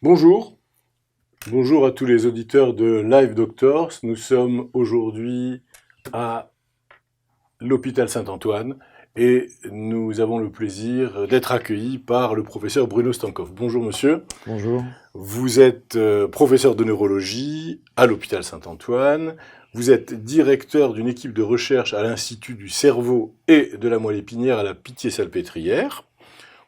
Bonjour, bonjour à tous les auditeurs de Live Doctors. Nous sommes aujourd'hui à l'hôpital Saint-Antoine et nous avons le plaisir d'être accueillis par le professeur Bruno Stankov. Bonjour monsieur, Bonjour. vous êtes professeur de neurologie à l'hôpital Saint-Antoine, vous êtes directeur d'une équipe de recherche à l'Institut du cerveau et de la moelle épinière à la Pitié-Salpêtrière.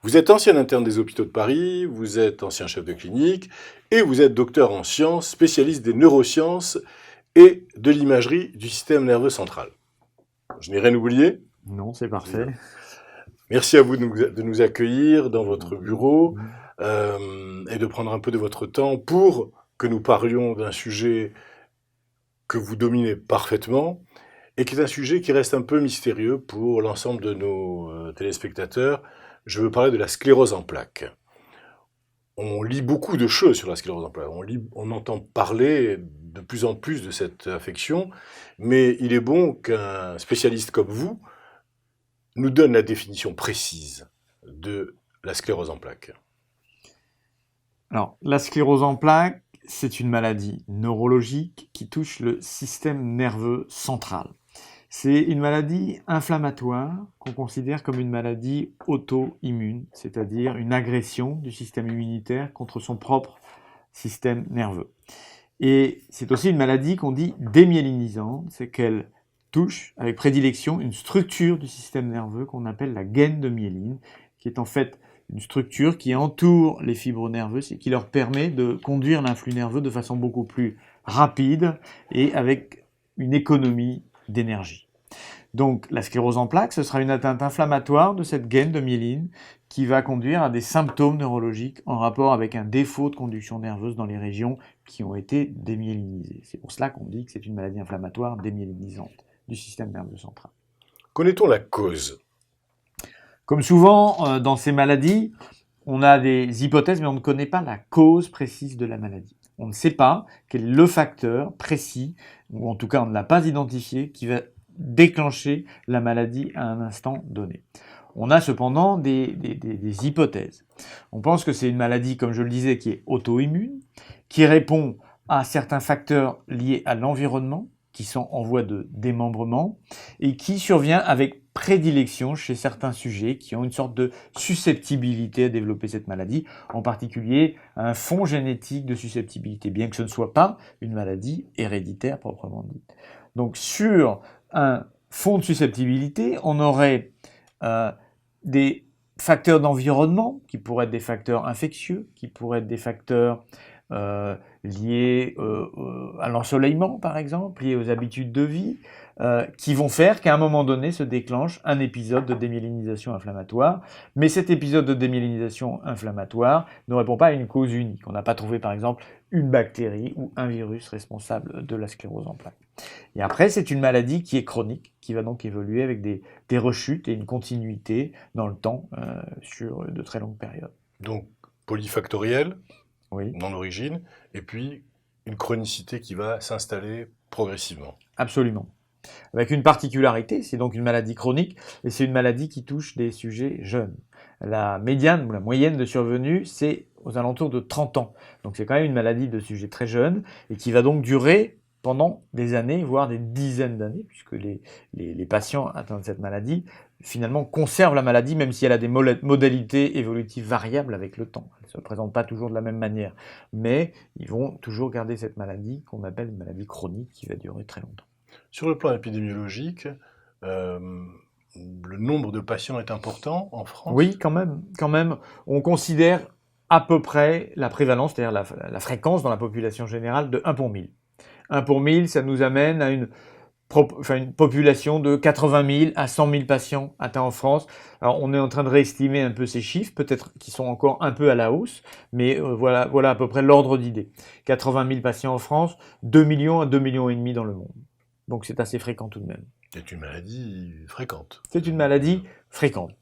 Vous êtes ancien interne des hôpitaux de Paris, vous êtes ancien chef de clinique et vous êtes docteur en sciences, spécialiste des neurosciences et de l'imagerie du système nerveux central. Je n'ai rien oublié. Non, c'est parfait. Merci à vous de nous accueillir dans votre bureau et de prendre un peu de votre temps pour que nous parlions d'un sujet que vous dominez parfaitement et qui est un sujet qui reste un peu mystérieux pour l'ensemble de nos téléspectateurs. Je veux parler de la sclérose en plaques. On lit beaucoup de choses sur la sclérose en plaques. On entend parler de plus en plus de cette affection, mais il est bon qu'un spécialiste comme vous nous donne la définition précise de la sclérose en plaques. Alors, la sclérose en plaques, c'est une maladie neurologique qui touche le système nerveux central. C'est une maladie inflammatoire qu'on considère comme une maladie auto-immune, c'est-à-dire une agression du système immunitaire contre son propre système nerveux. Et c'est aussi une maladie qu'on dit démyélinisante, c'est qu'elle touche avec prédilection une structure du système nerveux qu'on appelle la gaine de myéline, qui est en fait une structure qui entoure les fibres nerveuses et qui leur permet de conduire l'influx nerveux de façon beaucoup plus rapide et avec une économie d'énergie. Donc la sclérose en plaques, ce sera une atteinte inflammatoire de cette gaine de myéline qui va conduire à des symptômes neurologiques en rapport avec un défaut de conduction nerveuse dans les régions qui ont été démyélinisées. C'est pour cela qu'on dit que c'est une maladie inflammatoire démyélinisante du système nerveux central. Connaît-on la cause ? Comme souvent dans ces maladies, on a des hypothèses, mais on ne connaît pas la cause précise de la maladie. On ne sait pas quel est le facteur précis, ou en tout cas on ne l'a pas identifié, qui va déclencher la maladie à un instant donné. On a cependant des hypothèses. On pense que c'est une maladie, comme je le disais, qui est auto-immune, qui répond à certains facteurs liés à l'environnement, qui sont en voie de démembrement, et qui survient avec prédilection chez certains sujets qui ont une sorte de susceptibilité à développer cette maladie, en particulier un fond génétique de susceptibilité, bien que ce ne soit pas une maladie héréditaire proprement dite. Donc sur un fond de susceptibilité, on aurait des facteurs d'environnement qui pourraient être des facteurs infectieux, qui pourraient être des facteurs liés à l'ensoleillement par exemple, liés aux habitudes de vie, qui vont faire qu'à un moment donné se déclenche un épisode de démyélinisation inflammatoire. Mais cet épisode de démyélinisation inflammatoire ne répond pas à une cause unique. On n'a pas trouvé par exemple une bactérie ou un virus responsable de la sclérose en plaques. Et après, c'est une maladie qui est chronique, qui va donc évoluer avec des rechutes et une continuité dans le temps sur de très longues périodes. Donc polyfactoriel, Oui. dans l'origine, et puis une chronicité qui va s'installer progressivement. Absolument. Avec une particularité, c'est donc une maladie chronique, et c'est une maladie qui touche des sujets jeunes. La médiane ou la moyenne de survenue, c'est aux alentours de 30 ans. Donc c'est quand même une maladie de sujets très jeunes, et qui va donc durer pendant des années, voire des dizaines d'années, puisque les patients atteints de cette maladie, finalement, conservent la maladie, même si elle a des modalités évolutives variables avec le temps. Elle ne se présente pas toujours de la même manière. Mais ils vont toujours garder cette maladie qu'on appelle une maladie chronique qui va durer très longtemps. Sur le plan épidémiologique, le nombre de patients est important en France ? Oui, quand même. On considère à peu près la prévalence, c'est-à-dire la fréquence dans la population générale de 1 pour 1000. 1 pour 1000, ça nous amène à une population de 80 000 à 100 000 patients atteints en France. Alors, on est en train de réestimer un peu ces chiffres, peut-être qu'ils sont encore un peu à la hausse, mais voilà à peu près l'ordre d'idée. 80 000 patients en France, 2 millions à 2,5 millions dans le monde. Donc c'est assez fréquent tout de même. C'est une maladie fréquente. C'est une maladie fréquente.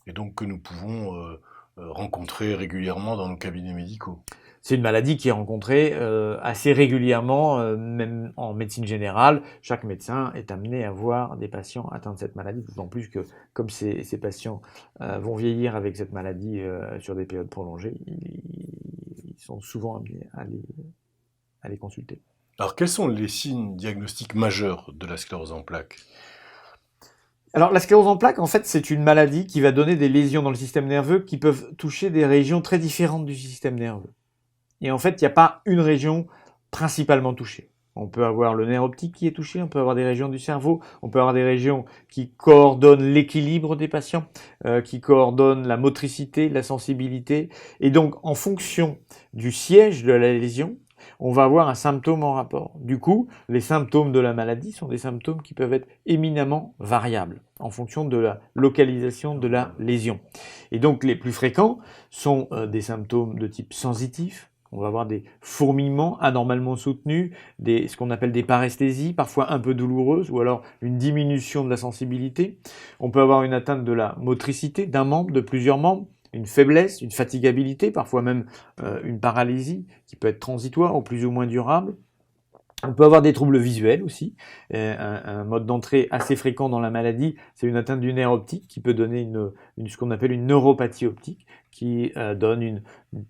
Et donc que nous pouvons rencontrer régulièrement dans nos cabinets médicaux. C'est une maladie qui est rencontrée assez régulièrement, même en médecine générale. Chaque médecin est amené à voir des patients atteints de cette maladie, d'autant plus que comme ces patients vont vieillir avec cette maladie sur des périodes prolongées, sont souvent amenés à les consulter. Alors, quels sont les signes diagnostiques majeurs de la sclérose en plaques? Alors, la sclérose en plaques, en fait, c'est une maladie qui va donner des lésions dans le système nerveux qui peuvent toucher des régions très différentes du système nerveux. Et en fait, il n'y a pas une région principalement touchée. On peut avoir le nerf optique qui est touché, on peut avoir des régions du cerveau, on peut avoir des régions qui coordonnent l'équilibre des patients, qui coordonnent la motricité, la sensibilité. Et donc, en fonction du siège de la lésion, on va avoir un symptôme en rapport. Du coup, les symptômes de la maladie sont des symptômes qui peuvent être éminemment variables en fonction de la localisation de la lésion. Et donc, les plus fréquents sont des symptômes de type sensitif. On va avoir des fourmillements anormalement soutenus, ce qu'on appelle des paresthésies, parfois un peu douloureuses, ou alors une diminution de la sensibilité. On peut avoir une atteinte de la motricité d'un membre, de plusieurs membres, une faiblesse, une fatigabilité, parfois même une paralysie qui peut être transitoire ou plus ou moins durable. On peut avoir des troubles visuels aussi. Un mode d'entrée assez fréquent dans la maladie, c'est une atteinte du nerf optique qui peut donner ce qu'on appelle une neuropathie optique, qui donne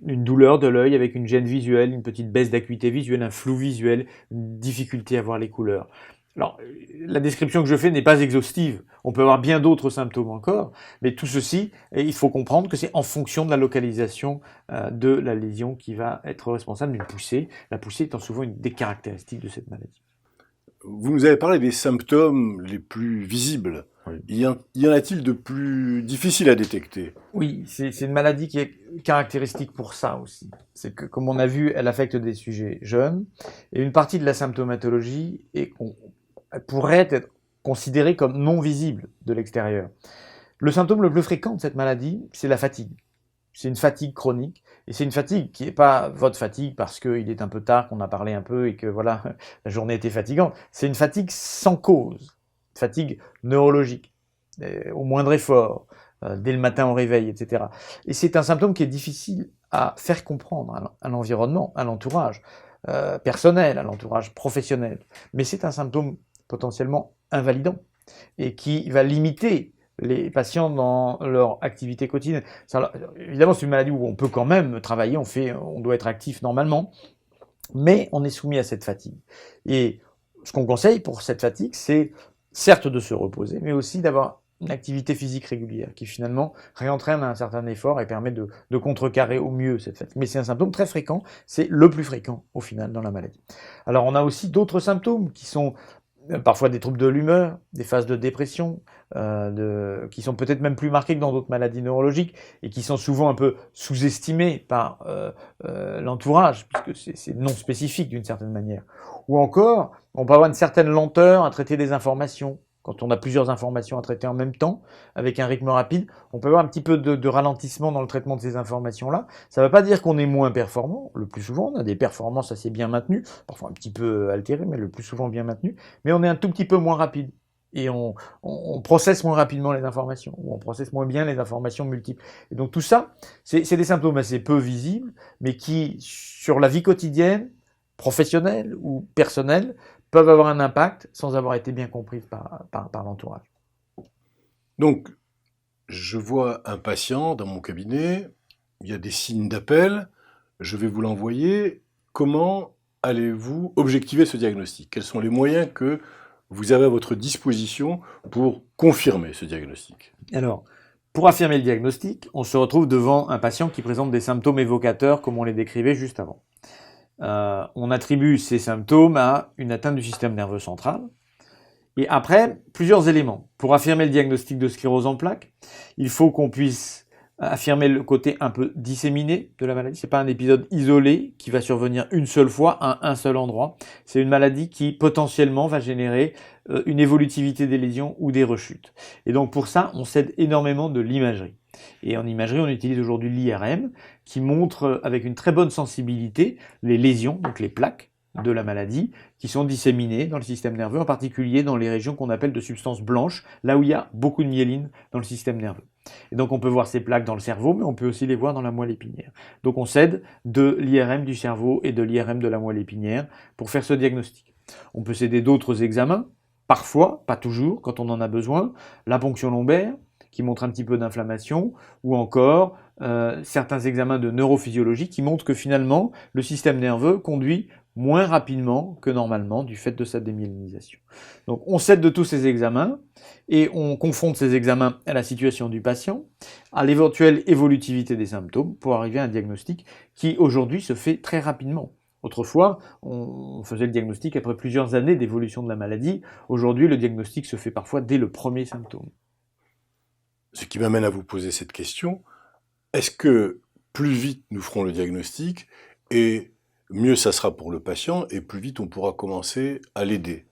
une douleur de l'œil avec une gêne visuelle, une petite baisse d'acuité visuelle, un flou visuel, une difficulté à voir les couleurs. Alors, la description que je fais n'est pas exhaustive. On peut avoir bien d'autres symptômes encore, mais tout ceci, il faut comprendre que c'est en fonction de la localisation de la lésion qui va être responsable d'une poussée. La poussée étant souvent une des caractéristiques de cette maladie. Vous nous avez parlé des symptômes les plus visibles. Oui. Y en a-t-il de plus difficiles à détecter? Oui, c'est une maladie qui est caractéristique pour ça aussi. C'est que, comme on a vu, elle affecte des sujets jeunes, et une partie de la symptomatologie pourrait être considérée comme non visible de l'extérieur. Le symptôme le plus fréquent de cette maladie, c'est la fatigue. C'est une fatigue chronique, et c'est une fatigue qui n'est pas votre fatigue parce qu'il est un peu tard, qu'on a parlé un peu et que voilà, la journée était fatigante. C'est une fatigue sans cause, fatigue neurologique, au moindre effort, dès le matin au réveil, etc. Et c'est un symptôme qui est difficile à faire comprendre à l'environnement, à l'entourage personnel, à l'entourage professionnel. Mais c'est un symptôme potentiellement invalidant et qui va limiter les patients dans leur activité quotidienne. Évidemment, c'est une maladie où on peut quand même travailler, on doit être actif normalement, mais on est soumis à cette fatigue. Et ce qu'on conseille pour cette fatigue, c'est certes de se reposer, mais aussi d'avoir une activité physique régulière qui finalement réentraîne un certain effort et permet de contrecarrer au mieux cette fatigue. Mais c'est un symptôme très fréquent, c'est le plus fréquent au final dans la maladie. Alors on a aussi d'autres symptômes qui sont parfois des troubles de l'humeur, des phases de dépression, qui sont peut-être même plus marquées que dans d'autres maladies neurologiques et qui sont souvent un peu sous-estimées par l'entourage, puisque c'est non spécifique d'une certaine manière. Ou encore, on peut avoir une certaine lenteur à traiter des informations. Quand on a plusieurs informations à traiter en même temps, avec un rythme rapide, on peut avoir un petit peu de ralentissement dans le traitement de ces informations-là. Ça ne veut pas dire qu'on est moins performant. Le plus souvent, on a des performances assez bien maintenues, parfois un petit peu altérées, mais le plus souvent bien maintenues. Mais on est un tout petit peu moins rapide. Et on processe moins rapidement les informations, ou on processe moins bien les informations multiples. Et donc tout ça, c'est des symptômes assez peu visibles, mais qui, sur la vie quotidienne, professionnelle ou personnelle, peuvent avoir un impact sans avoir été bien compris par l'entourage. Donc, je vois un patient dans mon cabinet, il y a des signes d'appel, je vais vous l'envoyer. Comment allez-vous objectiver ce diagnostic? Quels sont les moyens que vous avez à votre disposition pour confirmer ce diagnostic? Alors, pour affirmer le diagnostic, on se retrouve devant un patient qui présente des symptômes évocateurs comme on les décrivait juste avant. On attribue ces symptômes à une atteinte du système nerveux central. Et après, plusieurs éléments. Pour affirmer le diagnostic de sclérose en plaques, il faut qu'on puisse affirmer le côté un peu disséminé de la maladie. Ce n'est pas un épisode isolé qui va survenir une seule fois à un seul endroit. C'est une maladie qui potentiellement va générer une évolutivité des lésions ou des rechutes. Et donc pour ça, on s'aide énormément de l'imagerie. Et en imagerie, on utilise aujourd'hui l'IRM qui montre avec une très bonne sensibilité les lésions, donc les plaques de la maladie, qui sont disséminées dans le système nerveux, en particulier dans les régions qu'on appelle de substances blanches, là où il y a beaucoup de myéline dans le système nerveux. Et donc on peut voir ces plaques dans le cerveau, mais on peut aussi les voir dans la moelle épinière. Donc on s'aide de l'IRM du cerveau et de l'IRM de la moelle épinière pour faire ce diagnostic. On peut s'aider d'autres examens, parfois, pas toujours, quand on en a besoin, la ponction lombaire, qui montrent un petit peu d'inflammation, ou encore certains examens de neurophysiologie qui montrent que finalement, le système nerveux conduit moins rapidement que normalement du fait de sa démyélinisation. Donc on s'aide de tous ces examens et on confronte ces examens à la situation du patient, à l'éventuelle évolutivité des symptômes pour arriver à un diagnostic qui aujourd'hui se fait très rapidement. Autrefois, on faisait le diagnostic après plusieurs années d'évolution de la maladie. Aujourd'hui, le diagnostic se fait parfois dès le premier symptôme. Ce qui m'amène à vous poser cette question. Est-ce que plus vite nous ferons le diagnostic et mieux ça sera pour le patient et plus vite on pourra commencer à l'aider?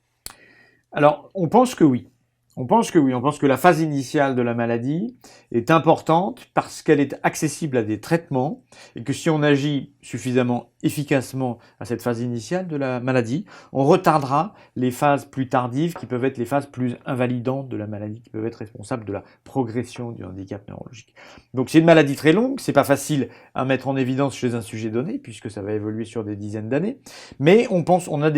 Alors, on pense que oui. On pense que oui, on pense que la phase initiale de la maladie est importante parce qu'elle est accessible à des traitements et que si on agit suffisamment efficacement à cette phase initiale de la maladie, on retardera les phases plus tardives qui peuvent être les phases plus invalidantes de la maladie, qui peuvent être responsables de la progression du handicap neurologique. Donc c'est une maladie très longue, c'est pas facile à mettre en évidence chez un sujet donné puisque ça va évoluer sur des dizaines d'années, mais on a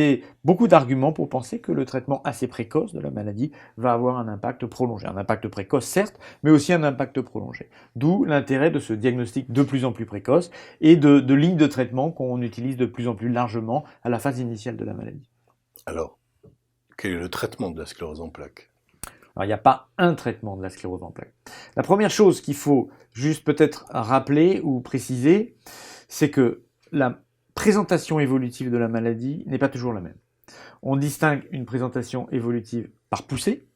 beaucoup d'arguments pour penser que le traitement assez précoce de la maladie va avoir un impact prolongé. Un impact précoce, certes, mais aussi un impact prolongé. D'où l'intérêt de ce diagnostic de plus en plus précoce et de lignes de traitement qu'on utilise de plus en plus largement à la phase initiale de la maladie. Alors, quel est le traitement de la sclérose en plaques? Alors, il n'y a pas un traitement de la sclérose en plaques. La première chose qu'il faut juste peut-être rappeler ou préciser, c'est que la présentation évolutive de la maladie n'est pas toujours la même. On distingue une présentation évolutive par poussée,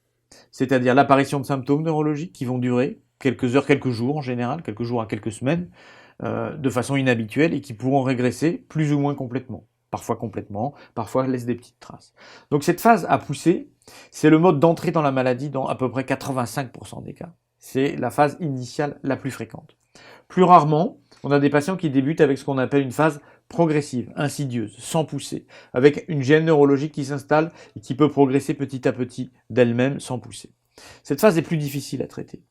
c'est-à-dire l'apparition de symptômes neurologiques qui vont durer quelques heures, quelques jours en général, quelques jours à quelques semaines, de façon inhabituelle et qui pourront régresser plus ou moins complètement, parfois laissent des petites traces. Donc cette phase à pousser, c'est le mode d'entrée dans la maladie dans à peu près 85% des cas. C'est la phase initiale la plus fréquente. Plus rarement, on a des patients qui débutent avec ce qu'on appelle une phase progressive, insidieuse, sans pousser, avec une gêne neurologique qui s'installe et qui peut progresser petit à petit d'elle-même sans pousser. Cette phase est plus difficile à traiter.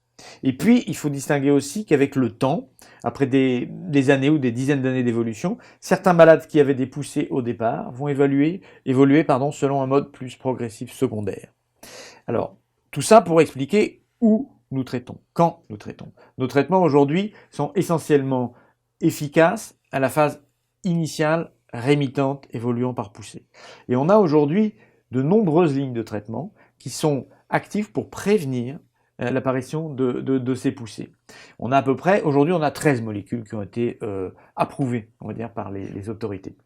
Et puis, il faut distinguer aussi qu'avec le temps, après des années ou des dizaines d'années d'évolution, certains malades qui avaient des poussées au départ vont évoluer selon un mode plus progressif secondaire. Alors, tout ça pour expliquer où nous traitons, quand nous traitons. Nos traitements aujourd'hui sont essentiellement efficaces à la phase initiale, rémitante, évoluant par poussée. Et on a aujourd'hui de nombreuses lignes de traitement qui sont actives pour prévenir l'apparition de ces poussées. On a à peu près, aujourd'hui on a 13 molécules qui ont été approuvées, on va dire, par les autorités.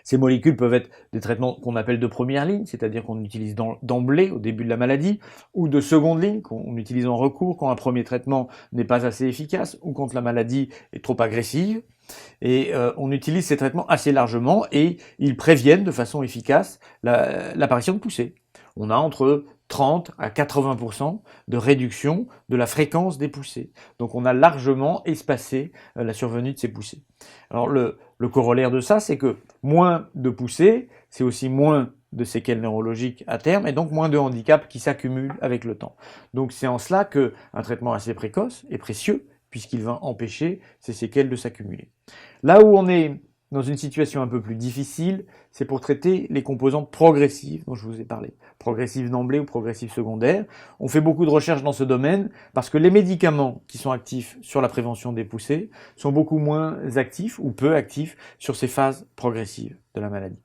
Ces molécules peuvent être des traitements qu'on appelle de première ligne, c'est-à-dire qu'on utilise d'emblée au début de la maladie, ou de seconde ligne, qu'on utilise en recours quand un premier traitement n'est pas assez efficace, ou quand la maladie est trop agressive. Et on utilise ces traitements assez largement et ils préviennent de façon efficace l'apparition de poussées. On a entre 30 à 80% de réduction de la fréquence des poussées. Donc on a largement espacé la survenue de ces poussées. Alors le corollaire de ça, c'est que moins de poussées, c'est aussi moins de séquelles neurologiques à terme et donc moins de handicaps qui s'accumulent avec le temps. Donc c'est en cela qu'un traitement assez précoce est précieux puisqu'il va empêcher ces séquelles de s'accumuler. Là où on est dans une situation un peu plus difficile, c'est pour traiter les composantes progressives dont je vous ai parlé, progressives d'emblée ou progressives secondaires. On fait beaucoup de recherches dans ce domaine parce que les médicaments qui sont actifs sur la prévention des poussées sont beaucoup moins actifs ou peu actifs sur ces phases progressives de la maladie.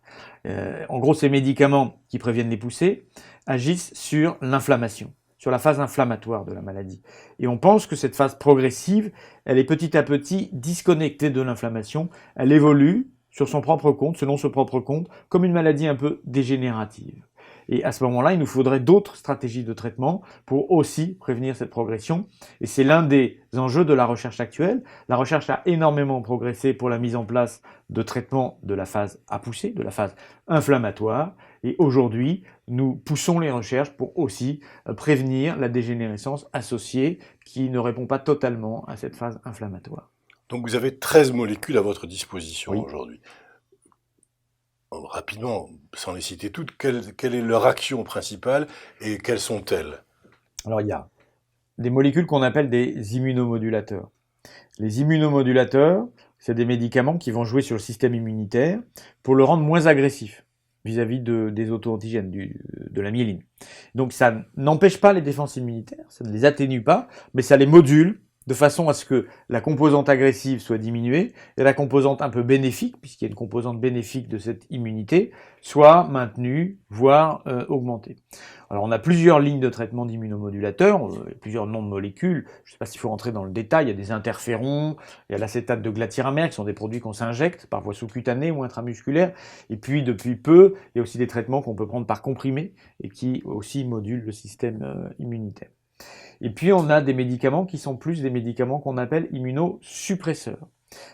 En gros, ces médicaments qui préviennent les poussées agissent sur l'inflammation, sur la phase inflammatoire de la maladie. Et on pense que cette phase progressive, elle est petit à petit disconnectée de l'inflammation, elle évolue sur son propre compte, selon ce propre compte, comme une maladie un peu dégénérative. Et à ce moment-là, il nous faudrait d'autres stratégies de traitement pour aussi prévenir cette progression. Et c'est l'un des enjeux de la recherche actuelle. La recherche a énormément progressé pour la mise en place de traitements de la phase à pousser, de la phase inflammatoire. Et aujourd'hui, nous poussons les recherches pour aussi prévenir la dégénérescence associée qui ne répond pas totalement à cette phase inflammatoire. Donc vous avez 13 molécules à votre disposition Oui. aujourd'hui. Rapidement, sans les citer toutes, quelle est leur action principale et quelles sont-elles? Alors il y a des molécules qu'on appelle des immunomodulateurs. Les immunomodulateurs, c'est des médicaments qui vont jouer sur le système immunitaire pour le rendre moins agressif. vis-à-vis des auto-antigènes, de la myéline. Donc ça n'empêche pas les défenses immunitaires, ça ne les atténue pas, mais ça les module de façon à ce que la composante agressive soit diminuée et la composante un peu bénéfique, puisqu'il y a une composante bénéfique de cette immunité, soit maintenue, voire augmentée. Alors on a plusieurs lignes de traitement d'immunomodulateurs, plusieurs noms de molécules, je ne sais pas s'il faut rentrer dans le détail, il y a des interférons, il y a l'acétate de glatyramère, qui sont des produits qu'on s'injecte par voie sous-cutanée ou intramusculaire, et puis depuis peu, il y a aussi des traitements qu'on peut prendre par comprimé et qui aussi modulent le système immunitaire. Et puis on a des médicaments qui sont plus des médicaments qu'on appelle immunosuppresseurs.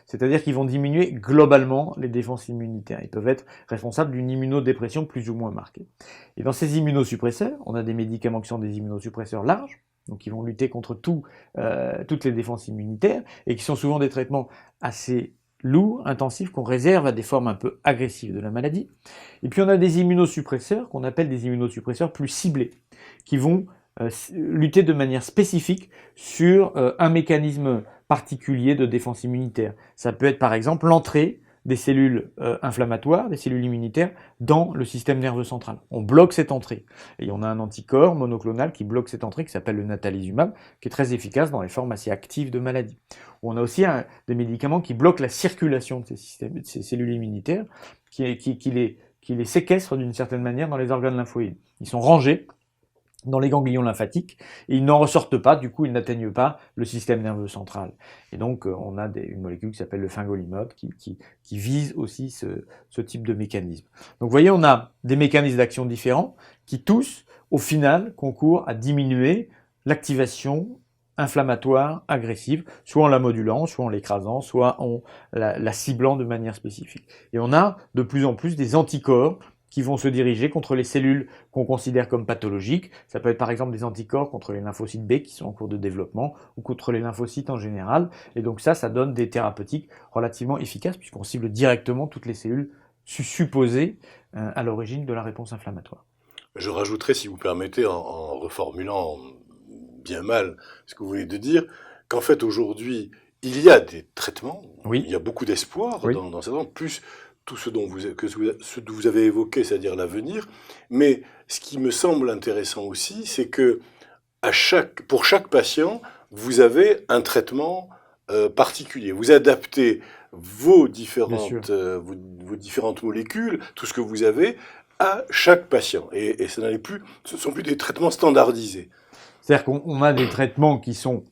C'est-à-dire qu'ils vont diminuer globalement les défenses immunitaires. Ils peuvent être responsables d'une immunodépression plus ou moins marquée. Et dans ces immunosuppresseurs, on a des médicaments qui sont des immunosuppresseurs larges, donc qui vont lutter contre toutes les défenses immunitaires, et qui sont souvent des traitements assez lourds, intensifs, qu'on réserve à des formes un peu agressives de la maladie. Et puis on a des immunosuppresseurs qu'on appelle des immunosuppresseurs plus ciblés, qui vont lutter de manière spécifique sur un mécanisme particulier de défense immunitaire. Ça peut être par exemple l'entrée des cellules inflammatoires, des cellules immunitaires, dans le système nerveux central. On bloque cette entrée. Et on a un anticorps monoclonal qui bloque cette entrée, qui s'appelle le natalizumab, qui est très efficace dans les formes assez actives de maladie. On a aussi des médicaments qui bloquent la circulation de ces cellules immunitaires, qui les séquestrent d'une certaine manière dans les organes lymphoïdes. Ils sont rangés dans les ganglions lymphatiques, et ils n'en ressortent pas, du coup ils n'atteignent pas le système nerveux central. Et donc on a une molécule qui s'appelle le fingolimod qui vise aussi ce type de mécanisme. Donc vous voyez, on a des mécanismes d'action différents qui tous, au final, concourent à diminuer l'activation inflammatoire agressive, soit en la modulant, soit en l'écrasant, soit en la ciblant de manière spécifique. Et on a de plus en plus des anticorps qui vont se diriger contre les cellules qu'on considère comme pathologiques. Ça peut être par exemple des anticorps contre les lymphocytes B qui sont en cours de développement ou contre les lymphocytes en général. Et donc ça donne des thérapeutiques relativement efficaces puisqu'on cible directement toutes les cellules supposées à l'origine de la réponse inflammatoire. Je rajouterais, si vous permettez, en reformulant bien mal ce que vous venez de dire, qu'en fait aujourd'hui, il y a des traitements, oui. Il y a beaucoup d'espoir oui. dans ce traitement, plus tout ce dont vous avez évoqué, c'est-à-dire l'avenir. Mais ce qui me semble intéressant aussi, c'est que pour chaque patient, vous avez un traitement particulier. Vous adaptez vos différentes molécules, tout ce que vous avez, à chaque patient. Et ce ne sont plus des traitements standardisés. C'est-à-dire qu'on a des traitements qui sont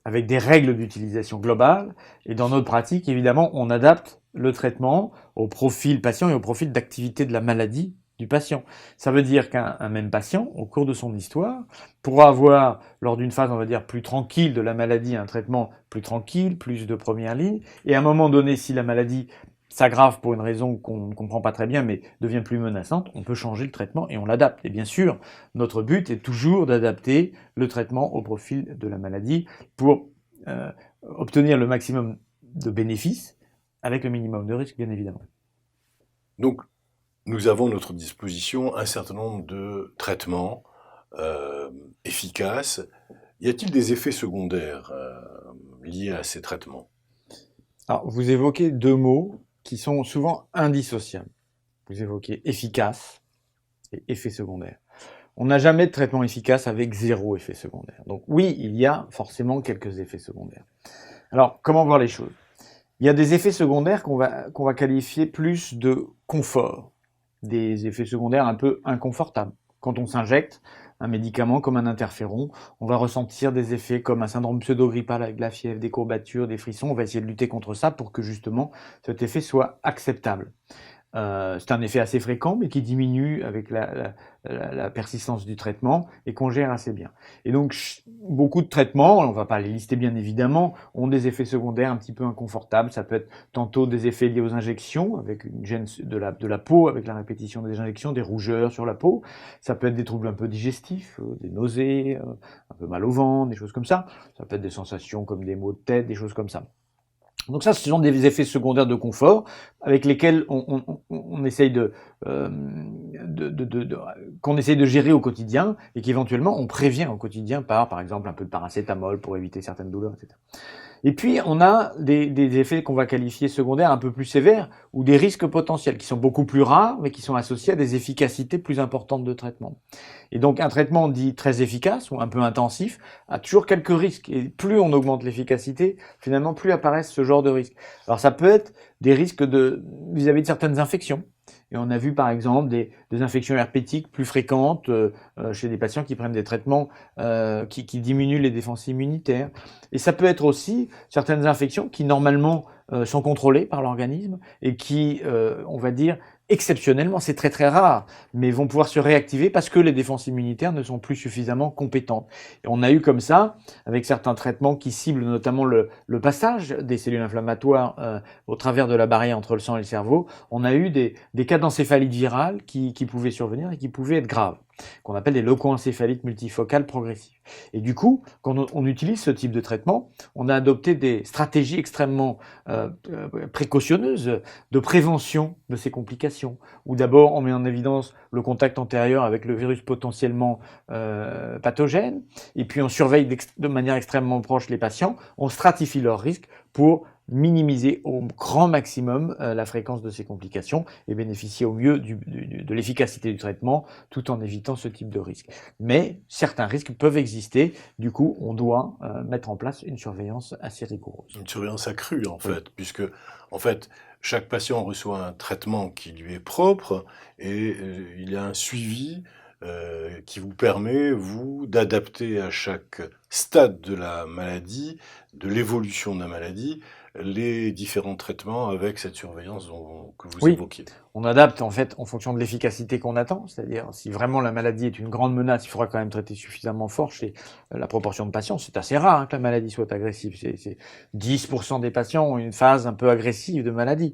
avec des règles d'utilisation globales, et dans notre pratique, évidemment, on adapte le traitement au profil patient et au profil d'activité de la maladie du patient. Ça veut dire qu'un même patient, au cours de son histoire, pourra avoir, lors d'une phase, on va dire, plus tranquille de la maladie, un traitement plus tranquille, plus de première ligne, et à un moment donné, si la maladie s'aggrave pour une raison qu'on ne comprend pas très bien, mais devient plus menaçante, on peut changer le traitement et on l'adapte. Et bien sûr, notre but est toujours d'adapter le traitement au profil de la maladie pour obtenir le maximum de bénéfices avec le minimum de risques, bien évidemment. Donc, nous avons à notre disposition un certain nombre de traitements efficaces. Y a-t-il des effets secondaires liés à ces traitements ? Alors, vous évoquez deux mots qui sont souvent indissociables. Vous évoquez efficace et effet secondaire. On n'a jamais de traitement efficace avec zéro effet secondaire. Donc oui, il y a forcément quelques effets secondaires. Alors, comment voir les choses ? Il y a des effets secondaires qu'on va qualifier plus de confort, des effets secondaires un peu inconfortables. Quand on s'injecte un médicament comme un interféron, on va ressentir des effets comme un syndrome pseudo-grippal avec de la fièvre, des courbatures, des frissons. On va essayer de lutter contre ça pour que justement cet effet soit acceptable. C'est un effet assez fréquent, mais qui diminue avec la persistance du traitement et qu'on gère assez bien. Et donc, beaucoup de traitements, on ne va pas les lister bien évidemment, ont des effets secondaires un petit peu inconfortables. Ça peut être tantôt des effets liés aux injections, avec une gêne de la peau, avec la répétition des injections, des rougeurs sur la peau. Ça peut être des troubles un peu digestifs, des nausées, un peu mal au ventre, des choses comme ça. Ça peut être des sensations comme des maux de tête, des choses comme ça. Donc ça, ce sont des effets secondaires de confort avec lesquels on essaye qu'on essaye de gérer au quotidien et qu'éventuellement on prévient au quotidien par exemple un peu de paracétamol pour éviter certaines douleurs, etc. Et puis on a des effets qu'on va qualifier secondaires un peu plus sévères ou des risques potentiels qui sont beaucoup plus rares mais qui sont associés à des efficacités plus importantes de traitement. Et donc un traitement dit très efficace ou un peu intensif a toujours quelques risques. Et plus on augmente l'efficacité, finalement plus apparaissent ce genre de risques. Alors ça peut être des risques vis-à-vis de certaines infections. Et on a vu par exemple des infections herpétiques plus fréquentes chez des patients qui prennent des traitements qui diminuent les défenses immunitaires. Et ça peut être aussi certaines infections qui normalement sont contrôlées par l'organisme et qui, on va dire, exceptionnellement, c'est très très rare, mais vont pouvoir se réactiver parce que les défenses immunitaires ne sont plus suffisamment compétentes. Et on a eu comme ça, avec certains traitements qui ciblent notamment le passage des cellules inflammatoires au travers de la barrière entre le sang et le cerveau, on a eu des cas d'encéphalite virale qui pouvaient survenir et qui pouvaient être graves, qu'on appelle des leucoencéphalites multifocales progressives. Et du coup, quand on utilise ce type de traitement, on a adopté des stratégies extrêmement précautionneuses de prévention de ces complications, où d'abord on met en évidence le contact antérieur avec le virus potentiellement pathogène, et puis on surveille de manière extrêmement proche les patients, on stratifie leurs risques pour minimiser au grand maximum la fréquence de ces complications et bénéficier au mieux de l'efficacité du traitement tout en évitant ce type de risque. Mais certains risques peuvent exister, du coup on doit mettre en place une surveillance assez rigoureuse. Une surveillance accrue en fait, puisque en fait chaque patient reçoit un traitement qui lui est propre et il y a un suivi qui vous permet, vous, d'adapter à chaque stade de la maladie, de l'évolution de la maladie, les différents traitements avec cette surveillance que vous évoquiez. On adapte en fait en fonction de l'efficacité qu'on attend, c'est-à-dire si vraiment la maladie est une grande menace, il faudra quand même traiter suffisamment fort chez la proportion de patients. C'est assez rare que la maladie soit agressive. C'est 10% des patients ont une phase un peu agressive de maladie.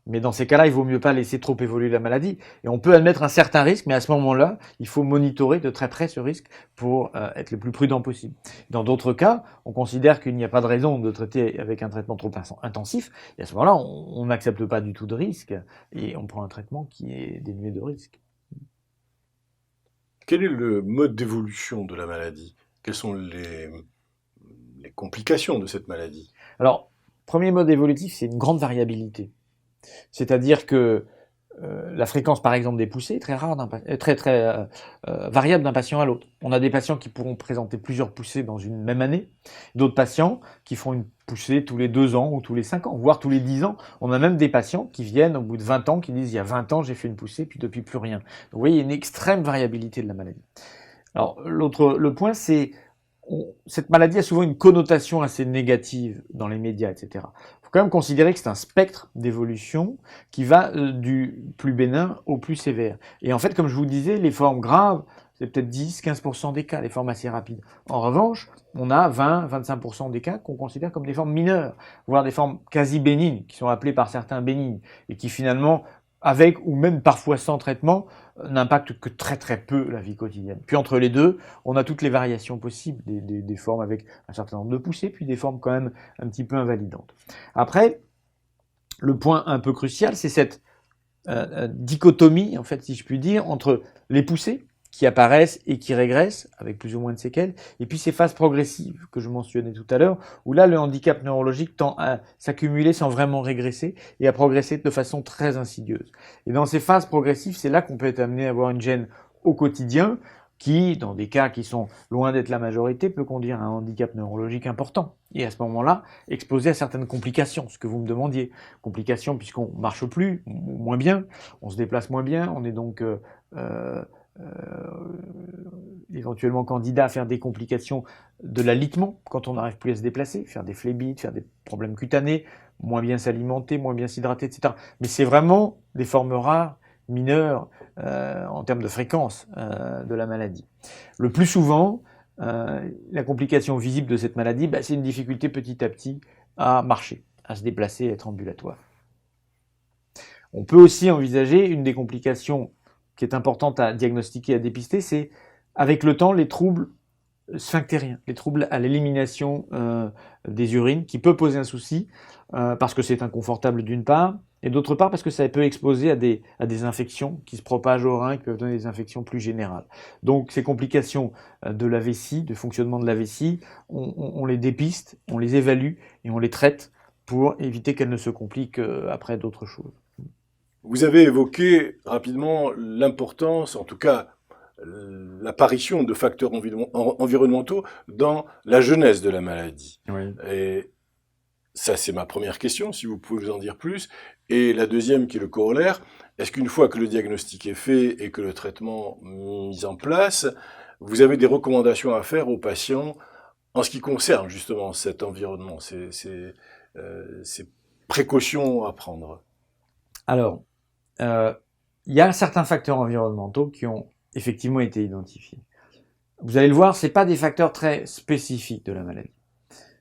Mais dans ces cas-là, il vaut mieux pas laisser trop évoluer la maladie. Et on peut admettre un certain risque, mais à ce moment-là, il faut monitorer de très près ce risque pour être le plus prudent possible. Dans d'autres cas, on considère qu'il n'y a pas de raison de traiter avec un traitement trop intensif. Et à ce moment-là, on n'accepte pas du tout de risque et on prend un traitement qui est dénué de risque. Quel est le mode d'évolution de la maladie? Quelles sont les complications de cette maladie? Alors, premier mode évolutif, c'est une grande variabilité. C'est-à-dire que la fréquence, par exemple, des poussées est très rare, variable d'un patient à l'autre. On a des patients qui pourront présenter plusieurs poussées dans une même année, d'autres patients qui font une poussée tous les 2 ans ou tous les 5 ans, voire tous les 10 ans. On a même des patients qui viennent au bout de 20 ans, qui disent « il y a 20 ans, j'ai fait une poussée, puis depuis plus rien ». Donc vous voyez, il y a une extrême variabilité de la maladie. Alors le point, c'est cette maladie a souvent une connotation assez négative dans les médias, etc. Il faut quand même considérer que c'est un spectre d'évolution qui va du plus bénin au plus sévère. Et en fait, comme je vous disais, les formes graves, c'est peut-être 10-15% des cas, les formes assez rapides. En revanche, on a 20-25% des cas qu'on considère comme des formes mineures, voire des formes quasi bénignes, qui sont appelées par certains bénignes, et qui finalement, avec ou même parfois sans traitement, n'impactent que très très peu la vie quotidienne. Puis entre les deux, on a toutes les variations possibles, des formes avec un certain nombre de poussées, puis des formes quand même un petit peu invalidantes. Après, le point un peu crucial, c'est cette dichotomie, en fait, si je puis dire, entre les poussées, qui apparaissent et qui régressent, avec plus ou moins de séquelles, et puis ces phases progressives que je mentionnais tout à l'heure, où là, le handicap neurologique tend à s'accumuler sans vraiment régresser, et à progresser de façon très insidieuse. Et dans ces phases progressives, c'est là qu'on peut être amené à avoir une gêne au quotidien, qui, dans des cas qui sont loin d'être la majorité, peut conduire à un handicap neurologique important. Et à ce moment-là, exposé à certaines complications, ce que vous me demandiez. Complications puisqu'on marche plus, moins bien, on se déplace moins bien, on est donc éventuellement candidat à faire des complications de l'alitement quand on n'arrive plus à se déplacer, faire des phlébites, faire des problèmes cutanés, moins bien s'alimenter, moins bien s'hydrater, etc. Mais c'est vraiment des formes rares, mineures, en termes de fréquence de la maladie. Le plus souvent, la complication visible de cette maladie, c'est une difficulté petit à petit à marcher, à se déplacer, à être ambulatoire. On peut aussi envisager une des complications qui est importante à diagnostiquer, à dépister, c'est avec le temps les troubles sphinctériens, les troubles à l'élimination des urines, qui peut poser un souci parce que c'est inconfortable d'une part, et d'autre part parce que ça peut exposer à des infections qui se propagent au rein, qui peuvent donner des infections plus générales. Donc ces complications de la vessie, de fonctionnement de la vessie, on les dépiste, on les évalue et on les traite pour éviter qu'elles ne se compliquent après d'autres choses. Vous avez évoqué rapidement l'importance, en tout cas l'apparition de facteurs environnementaux dans la genèse de la maladie. Oui. Et ça, c'est ma première question, si vous pouvez vous en dire plus. Et la deuxième, qui est le corollaire, est-ce qu'une fois que le diagnostic est fait et que le traitement mis en place, vous avez des recommandations à faire aux patients en ce qui concerne justement cet environnement, ces précautions à prendre? Alors, il y a certains facteurs environnementaux qui ont effectivement été identifiés. Vous allez le voir, ce n'est pas des facteurs très spécifiques de la maladie.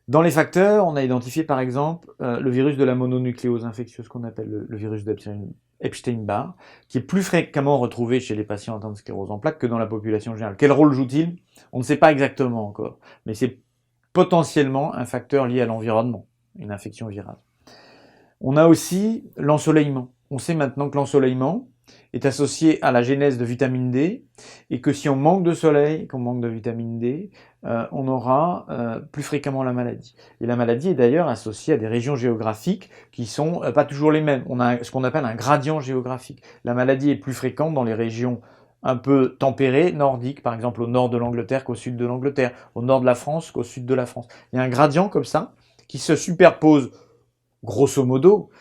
Dans les facteurs, on a identifié par exemple le virus de la mononucléose infectieuse qu'on appelle le virus d'Epstein-Barr, qui est plus fréquemment retrouvé chez les patients atteints de sclérose en plaques que dans la population générale. Quel rôle joue-t-il? On ne sait pas exactement encore, mais c'est potentiellement un facteur lié à l'environnement, une infection virale. On a aussi l'ensoleillement. On sait maintenant que l'ensoleillement est associé à la genèse de vitamine D et que si on manque de soleil, qu'on manque de vitamine D, on aura plus fréquemment la maladie. Et la maladie est d'ailleurs associée à des régions géographiques qui sont pas toujours les mêmes. On a ce qu'on appelle un gradient géographique. La maladie est plus fréquente dans les régions un peu tempérées, nordiques, par exemple au nord de l'Angleterre qu'au sud de l'Angleterre, au nord de la France qu'au sud de la France. Il y a un gradient comme ça qui se superpose grosso modo,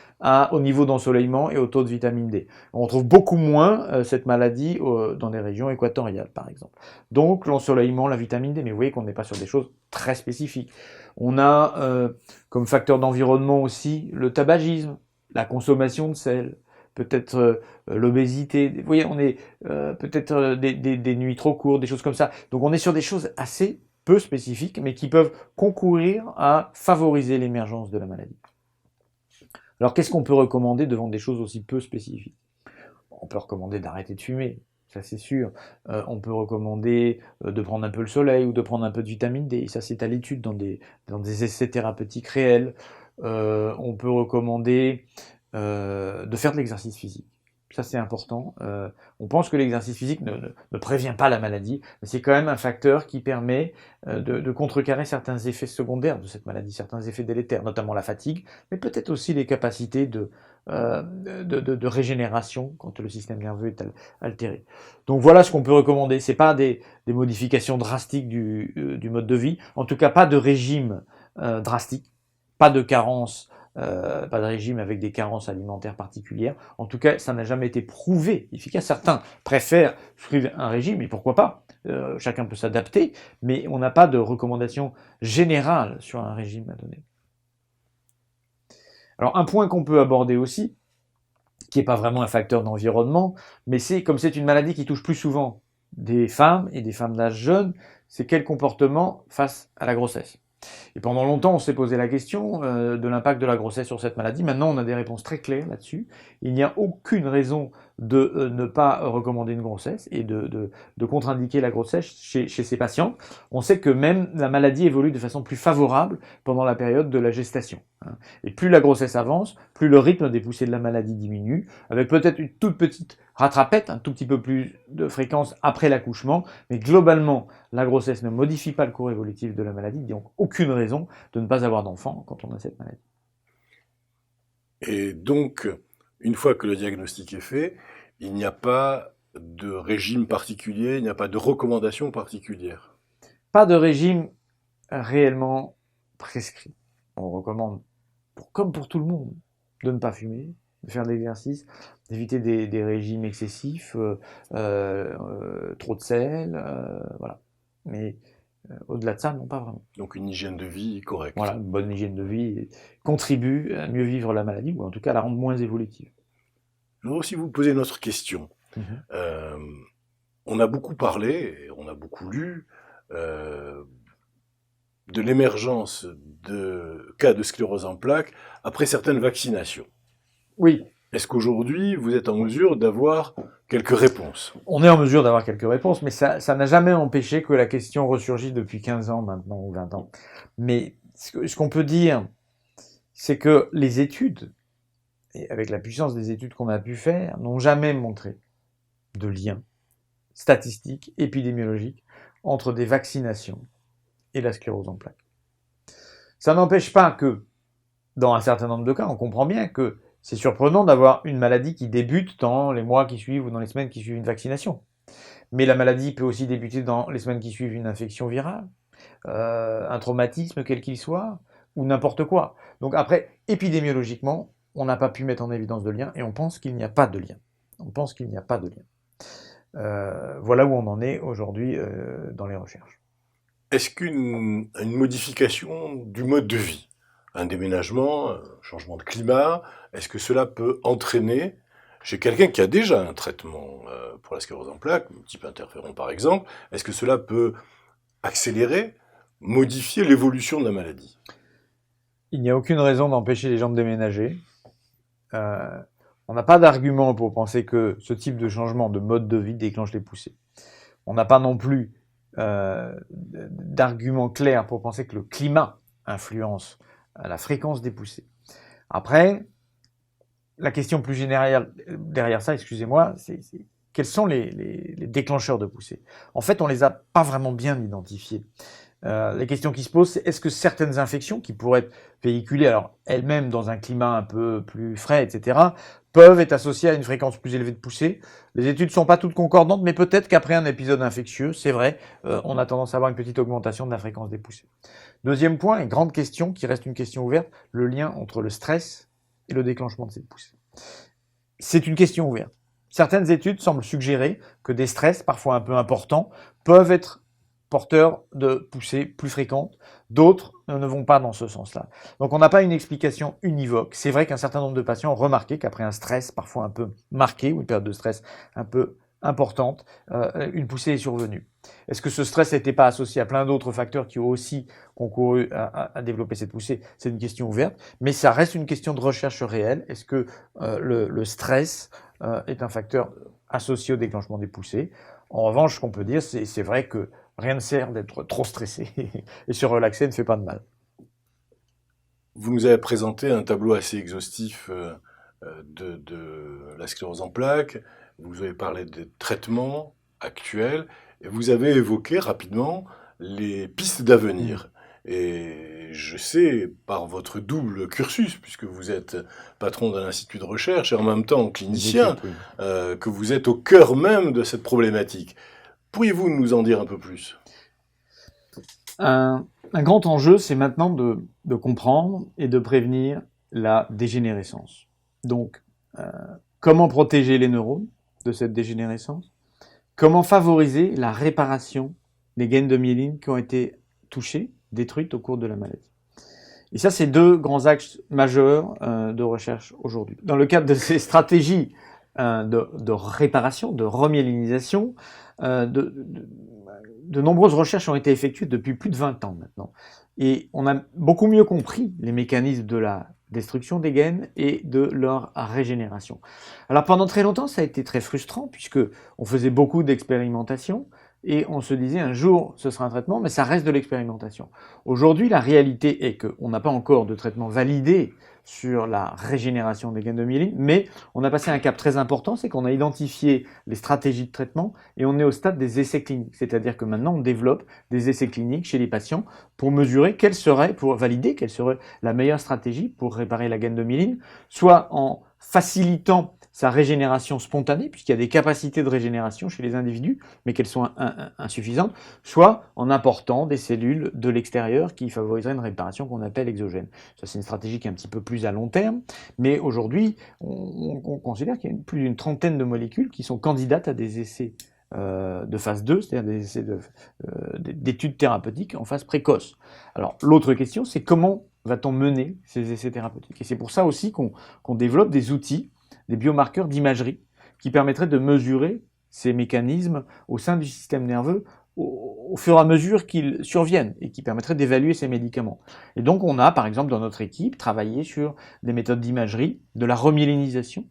au niveau d'ensoleillement et au taux de vitamine D. On trouve beaucoup moins cette maladie dans les régions équatoriales, par exemple. Donc l'ensoleillement, la vitamine D, mais vous voyez qu'on n'est pas sur des choses très spécifiques. On a comme facteur d'environnement aussi le tabagisme, la consommation de sel, peut-être l'obésité. Vous voyez, on est peut-être des nuits trop courtes, des choses comme ça. Donc on est sur des choses assez peu spécifiques, mais qui peuvent concourir à favoriser l'émergence de la maladie. Alors qu'est-ce qu'on peut recommander devant des choses aussi peu spécifiques? On peut recommander d'arrêter de fumer, ça c'est sûr. On peut recommander de prendre un peu le soleil ou de prendre un peu de vitamine D, ça c'est à l'étude dans des essais thérapeutiques réels. On peut recommander de faire de l'exercice physique. Ça c'est important. On pense que l'exercice physique ne prévient pas la maladie, mais c'est quand même un facteur qui permet de contrecarrer certains effets secondaires de cette maladie, certains effets délétères, notamment la fatigue, mais peut-être aussi les capacités de régénération quand le système nerveux est altéré. Donc voilà ce qu'on peut recommander. C'est pas des modifications drastiques du mode de vie, en tout cas pas de régime drastique, pas de carence. Pas de régime avec des carences alimentaires particulières. En tout cas, ça n'a jamais été prouvé efficace. Certains préfèrent suivre un régime, et pourquoi pas, chacun peut s'adapter, mais on n'a pas de recommandation générale sur un régime à donner. Alors un point qu'on peut aborder aussi, qui n'est pas vraiment un facteur d'environnement, mais c'est comme c'est une maladie qui touche plus souvent des femmes et des femmes d'âge jeune, c'est quel comportement face à la grossesse. Et pendant longtemps, on s'est posé la question de l'impact de la grossesse sur cette maladie. Maintenant, on a des réponses très claires là-dessus. Il n'y a aucune raison de ne pas recommander une grossesse et de contre-indiquer la grossesse chez ces patients. On sait que même la maladie évolue de façon plus favorable pendant la période de la gestation. Et plus la grossesse avance, plus le rythme des poussées de la maladie diminue, avec peut-être une toute petite rattrapette, un tout petit peu plus de fréquence après l'accouchement, mais globalement, la grossesse ne modifie pas le cours évolutif de la maladie, donc aucune raison de ne pas avoir d'enfant quand on a cette maladie. Et donc, une fois que le diagnostic est fait, il n'y a pas de régime particulier, il n'y a pas de recommandation particulière. Pas de régime réellement prescrit. On recommande, comme pour tout le monde, de ne pas fumer, de faire de l'exercice, d'éviter des régimes excessifs, trop de sel, voilà. Mais au-delà de ça, non, pas vraiment. Donc une hygiène de vie correcte. Voilà, une bonne hygiène de vie contribue à mieux vivre la maladie, ou en tout cas à la rendre moins évolutive. Je voudrais aussi vous poser une autre question. On a beaucoup parlé, et on a beaucoup lu, de l'émergence de cas de sclérose en plaques après certaines vaccinations. Oui. Est-ce qu'aujourd'hui, vous êtes en mesure d'avoir quelques réponses. On est en mesure d'avoir quelques réponses, mais ça n'a jamais empêché que la question ressurgisse depuis 15 ans maintenant ou 20 ans. Mais ce qu'on peut dire, c'est que les études, et avec la puissance des études qu'on a pu faire, n'ont jamais montré de lien statistique, épidémiologique, entre des vaccinations et la sclérose en plaques. Ça n'empêche pas que, dans un certain nombre de cas, on comprend bien que c'est surprenant d'avoir une maladie qui débute dans les mois qui suivent ou dans les semaines qui suivent une vaccination. Mais la maladie peut aussi débuter dans les semaines qui suivent une infection virale, un traumatisme quel qu'il soit, ou n'importe quoi. Donc après, épidémiologiquement, on n'a pas pu mettre en évidence de lien et on pense qu'il n'y a pas de lien. On pense qu'il n'y a pas de lien. Voilà où on en est aujourd'hui dans les recherches. Est-ce qu'une modification du mode de vie, un déménagement, un changement de climat, est-ce que cela peut entraîner chez quelqu'un qui a déjà un traitement pour la sclérose en plaques, type interféron par exemple, est-ce que cela peut accélérer, modifier l'évolution de la maladie? Il n'y a aucune raison d'empêcher les gens de déménager. On n'a pas d'argument pour penser que ce type de changement de mode de vie déclenche les poussées. On n'a pas non plus d'argument clair pour penser que le climat influence la fréquence des poussées. Après, la question plus générale derrière ça, excusez-moi, c'est quels sont les déclencheurs de poussées? En fait, on les a pas vraiment bien identifiés. Les questions qui se posent, c'est est-ce que certaines infections qui pourraient être véhiculées, alors elles-mêmes dans un climat un peu plus frais, etc., peuvent être associées à une fréquence plus élevée de poussées. Les études ne sont pas toutes concordantes, mais peut-être qu'après un épisode infectieux, c'est vrai, on a tendance à avoir une petite augmentation de la fréquence des poussées. Deuxième point, et grande question, qui reste une question ouverte, le lien entre le stress et le déclenchement de cette poussée. C'est une question ouverte. Certaines études semblent suggérer que des stress, parfois un peu importants, peuvent être porteurs de poussées plus fréquentes. D'autres ne vont pas dans ce sens-là. Donc on n'a pas une explication univoque. C'est vrai qu'un certain nombre de patients ont remarqué qu'après un stress parfois un peu marqué, ou une période de stress un peu importante, une poussée est survenue. Est-ce que ce stress n'était pas associé à plein d'autres facteurs qui ont aussi concouru à développer cette poussée? C'est une question ouverte, mais ça reste une question de recherche réelle. Est-ce que le stress est un facteur associé au déclenchement des poussées? En revanche, ce qu'on peut dire, c'est vrai que rien ne sert d'être trop stressé et se relaxer ne fait pas de mal. Vous nous avez présenté un tableau assez exhaustif de la sclérose en plaques, vous avez parlé des traitements actuels, et vous avez évoqué rapidement les pistes d'avenir. Et je sais, par votre double cursus, puisque vous êtes patron d'un institut de recherche et en même temps clinicien, que vous êtes au cœur même de cette problématique. Pourriez-vous nous en dire un peu plus? Un grand enjeu, c'est maintenant de comprendre et de prévenir la dégénérescence. Donc, comment protéger les neurones de cette dégénérescence? Comment favoriser la réparation des gaines de myéline qui ont été touchées, détruites au cours de la maladie? Et ça, c'est deux grands axes majeurs de recherche aujourd'hui. Dans le cadre de ces stratégies de réparation, de remyélinisation, de nombreuses recherches ont été effectuées depuis plus de 20 ans maintenant. Et on a beaucoup mieux compris les mécanismes de la destruction des gaines et de leur régénération. Alors pendant très longtemps, ça a été très frustrant puisque on faisait beaucoup d'expérimentations et on se disait un jour ce sera un traitement, mais ça reste de l'expérimentation. Aujourd'hui, la réalité est qu'on n'a pas encore de traitement validé sur la régénération des gaines de myéline, mais on a passé un cap très important, c'est qu'on a identifié les stratégies de traitement et on est au stade des essais cliniques. C'est-à-dire que maintenant on développe des essais cliniques chez les patients pour mesurer pour valider quelle serait la meilleure stratégie pour réparer la gaine de myéline, soit en facilitant sa régénération spontanée, puisqu'il y a des capacités de régénération chez les individus, mais qu'elles sont insuffisantes, soit en important des cellules de l'extérieur qui favoriseraient une réparation qu'on appelle exogène. Ça, c'est une stratégie qui est un petit peu plus à long terme, mais aujourd'hui, on considère qu'il y a plus d'une trentaine de molécules qui sont candidates à des essais de phase 2, c'est-à-dire des essais d'études thérapeutiques en phase précoce. Alors, l'autre question, c'est comment va-t-on mener ces essais thérapeutiques? Et c'est pour ça aussi qu'on développe des outils, des biomarqueurs d'imagerie qui permettraient de mesurer ces mécanismes au sein du système nerveux au fur et à mesure qu'ils surviennent et qui permettraient d'évaluer ces médicaments. Et donc on a, par exemple, dans notre équipe, travaillé sur des méthodes d'imagerie, de la remyélinisation,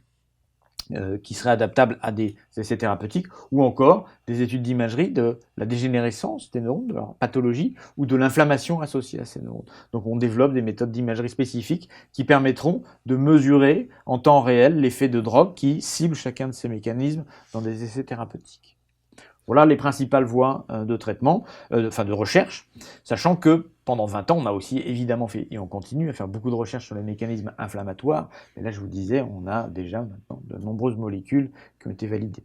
qui seraient adaptables à des essais thérapeutiques, ou encore des études d'imagerie de la dégénérescence des neurones, de leur pathologie, ou de l'inflammation associée à ces neurones. Donc on développe des méthodes d'imagerie spécifiques qui permettront de mesurer en temps réel l'effet de drogue qui cible chacun de ces mécanismes dans des essais thérapeutiques. Voilà les principales voies de traitement, de recherche, sachant que pendant 20 ans, on a aussi évidemment fait, et on continue à faire beaucoup de recherches sur les mécanismes inflammatoires, mais là je vous disais, on a déjà maintenant de nombreuses molécules qui ont été validées.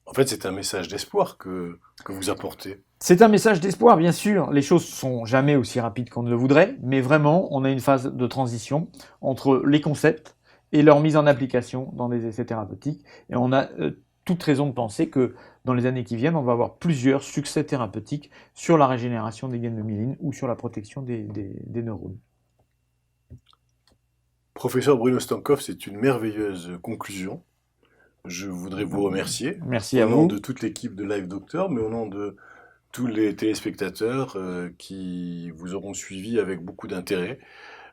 En fait, c'est un message d'espoir que vous apportez. C'est un message d'espoir, bien sûr. Les choses sont jamais aussi rapides qu'on ne le voudrait, mais vraiment, on a une phase de transition entre les concepts et leur mise en application dans des essais thérapeutiques, et on a toute raison de penser que dans les années qui viennent, on va avoir plusieurs succès thérapeutiques sur la régénération des gaines de myéline ou sur la protection des neurones. Professeur Bruno Stankov, c'est une merveilleuse conclusion. Je voudrais vous remercier. Merci à au nom vous. de toute l'équipe de Live Doctor, mais au nom de tous les téléspectateurs qui vous auront suivi avec beaucoup d'intérêt.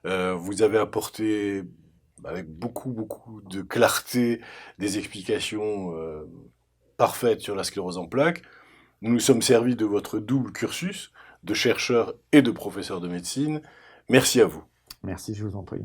Vous avez apporté avec beaucoup de clarté des explications parfaites sur la sclérose en plaques. Nous nous sommes servis de votre double cursus de chercheur et de professeur de médecine. Merci à vous. Merci, je vous en prie.